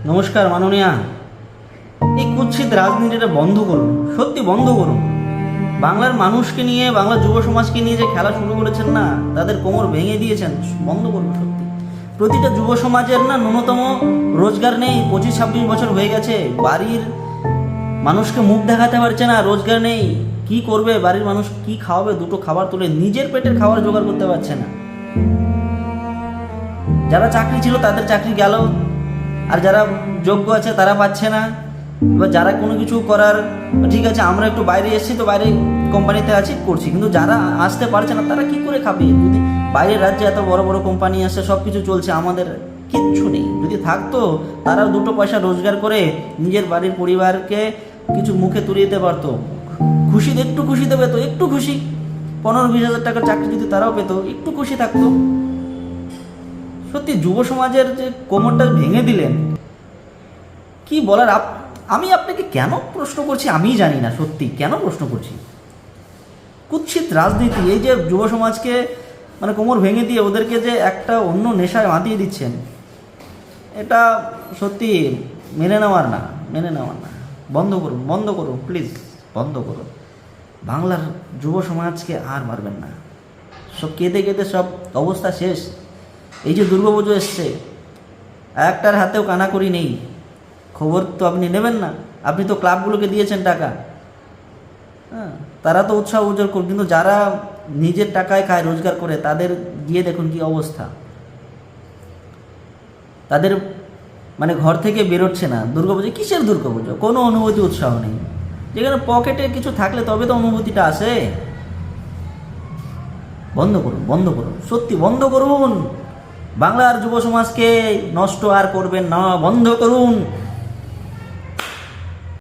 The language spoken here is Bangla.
নমস্কার মাননীয়া। এই কুৎসিত রাজনীতিটা বন্ধ করুন, সত্যি বন্ধ করুন। বাংলার মানুষকে নিয়ে, বাংলার যুব সমাজকে নিয়ে যে খেলা শুরু করেছেন না, তাদের কোমর ভেঙে দিয়েছেন, বন্ধ করুন সত্যি। প্রতিটা যুব সমাজের না ন্যূনতম রোজগার নেই, 25-26 বছর হয়ে গেছে, বাড়ির মানুষকে মুখ দেখাতে পারছে না, রোজগার নেই। কি করবে বাড়ির মানুষ, কি খাওয়াবে? দুটো খাবার তুলে নিজের পেটের খাবার জোগাড় করতে পারছে না। যারা চাকরি ছিল তাদের চাকরি গেল, আর যারা যোগ্য আছে তারা পাচ্ছে না। এবার যারা কোনো কিছু করার, ঠিক আছে আমরা একটু বাইরে এসেছি তো বাইরে কোম্পানিতে আছি করছি, কিন্তু যারা আসতে পারছে না তারা কি করে খাবে? যদি বাইরের রাজ্যে এত বড় বড় কোম্পানি আসছে, সব কিছু চলছে, আমাদের কিচ্ছু নেই। যদি থাকতো তারাও দুটো পয়সা রোজগার করে নিজের বাড়ির পরিবারকে কিছু মুখে তুলে দিতে পারতো। খুশি, একটু খুশিতে পেতো, একটু খুশি। 15-20 হাজার টাকার চাকরি যদি তারাও পেতো, একটু খুশি থাকতো। সত্যি যুব সমাজের যে কোমরটা ভেঙে দিলেন, কি বলার। আমি আপনাকে কেন প্রশ্ন করছি আমি জানি না, সত্যি কেন প্রশ্ন করছি। কুৎসিত রাজনীতি, এই যে যুব সমাজকে মানে কোমর ভেঙে দিয়ে ওদেরকে যে একটা অন্য নেশায় মাতিয়ে দিচ্ছেন, এটা সত্যি মেনে নেওয়ার না, মেনে নেওয়ার না। বন্ধ করুন, বন্ধ করুন প্লিজ, বন্ধ করুন। বাংলার যুব সমাজকে আর মারবেন না। সব কেঁদে কেঁদে সব অবস্থা শেষ। এই যে দুর্গাপুজো এসছে, একটার হাতেও কানাকড়ি নেই, খবর তো আপনি নেবেন না। আপনি তো ক্লাবগুলোকে দিয়েছেন টাকা, হ্যাঁ, তারা তো উৎসাহ উজ্জ্বল করুন, কিন্তু যারা নিজের টাকায় খায়, রোজগার করে, তাদের গিয়ে দেখুন কি অবস্থা। তাদের মানে ঘর থেকে বেরোচ্ছে না। দুর্গাপুজো কিসের দুর্গাপুজো? কোনো অনুভূতি, উৎসাহ নেই। যেখানে পকেটে কিছু থাকলে তবে তো অনুভূতিটা আসে। বন্ধ করুন, বন্ধ করুন, সত্যি বন্ধ করুন। বাংলার যুব সমাজকে নষ্ট আর করবেন না, বন্ধ করুন।